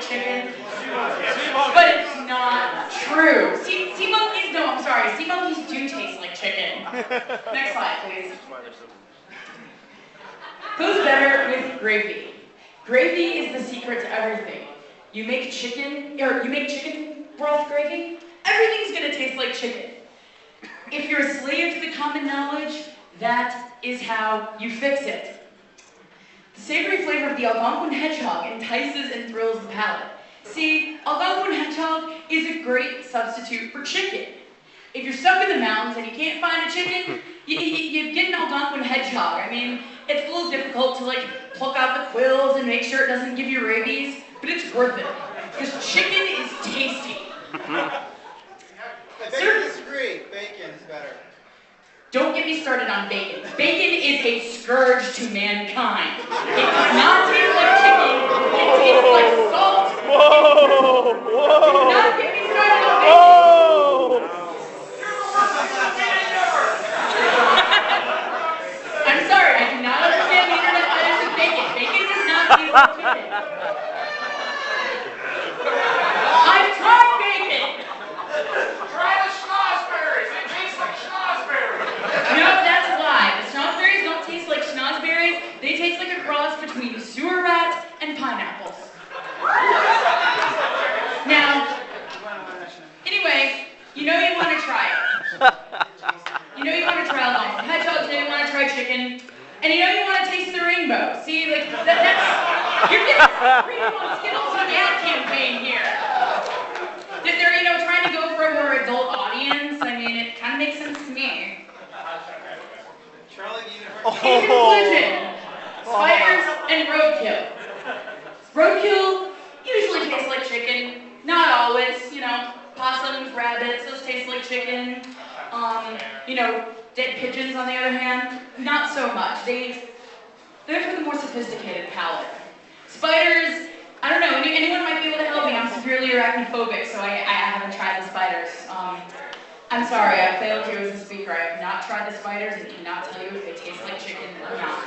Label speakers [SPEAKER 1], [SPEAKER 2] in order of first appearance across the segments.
[SPEAKER 1] chicken, but it's not true. Sea monkeys, no, I'm sorry, sea monkeys do taste like chicken. Next slide, please. Who's better with gravy? Gravy is the secret to everything. You make chicken broth gravy, everything's gonna taste like chicken. If you're a slave to the common knowledge, that is how you fix it. The savory flavor of the Algonquin hedgehog entices and thrills the palate. See, Algonquin hedgehog is a great substitute for chicken. If you're stuck in the mountains and you can't find a chicken, you get an Algonquin hedgehog. I mean, it's a little difficult to pluck out the quills and make sure it doesn't give you rabies, but it's worth it, because chicken is tasty.
[SPEAKER 2] I beg to disagree. Bacon is better.
[SPEAKER 1] Don't get me started on bacon. Bacon is a scourge to mankind. It does not taste like chicken. It tastes like salt.
[SPEAKER 3] Whoa! Whoa!
[SPEAKER 1] Do not get me started on bacon.
[SPEAKER 3] Whoa!
[SPEAKER 1] I'm sorry, I do not understand the internet letters of bacon. Bacon does not taste like chicken. I've tried bacon.
[SPEAKER 4] Try the schnozberries. It tastes like schnozberries.
[SPEAKER 1] No, that's a lie. The schnozberries don't taste like schnozberries. They taste like a cross between sewer rats and pineapples. Now, anyway, you know you want to try it. You know you want to try Algonquin hedgehog, you know you want to try chicken, and you know you want to taste the rainbow. See, that's, you're getting freedom on Skittles on ad campaign here. They're trying to go for a more adult audience. I mean, it kind of makes sense to me. In conclusion, spiders and roadkill. Roadkill usually tastes like chicken. Not always, possums, rabbits, those taste like chicken. Dead pigeons, on the other hand, not so much. They're for the more sophisticated palate. Spiders, I don't know, anyone might be able to help me. I'm severely arachnophobic, so I haven't tried the spiders. I'm sorry, I failed you as a speaker. I have not tried the spiders and cannot tell you if they taste like chicken or not.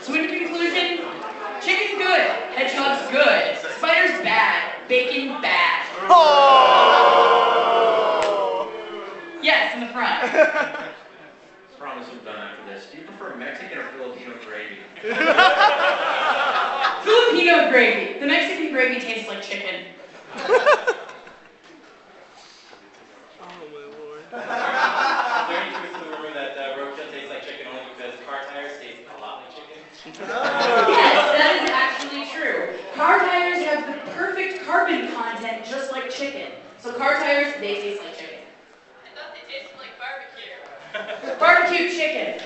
[SPEAKER 1] So in conclusion, chicken's good, hedgehog's good, spiders bad, bacon bad.
[SPEAKER 3] Oh!
[SPEAKER 1] Yes, in the front.
[SPEAKER 5] Promise I'm done after this. Do you prefer Mexican or Filipino gravy?
[SPEAKER 1] Filipino gravy. The Mexican gravy tastes like chicken.
[SPEAKER 3] Oh my lord.
[SPEAKER 5] Is there any truth to the rumor that roadkill tastes like chicken only because car tires taste a lot like chicken?
[SPEAKER 1] Yes, that is actually true. Car tires have the perfect carbon content just like chicken. So car tires, they taste like chicken.
[SPEAKER 4] I thought they tasted like barbecue.
[SPEAKER 1] Barbecue chicken.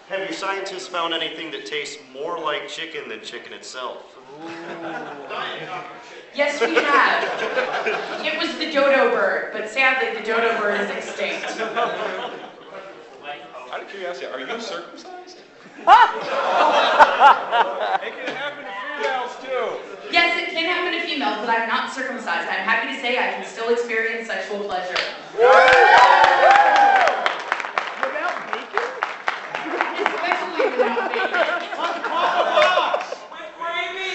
[SPEAKER 6] Have your scientists found anything that tastes more like chicken than chicken itself?
[SPEAKER 1] Yes, we have. It was the dodo bird, but sadly the dodo bird is extinct.
[SPEAKER 4] Out of curiosity, are you circumcised? It can happen to females too.
[SPEAKER 1] Yes, it can happen to females, but I'm not circumcised. I'm happy to say I can still experience sexual pleasure.
[SPEAKER 3] Without bacon?
[SPEAKER 1] Especially without bacon.
[SPEAKER 4] With gravy?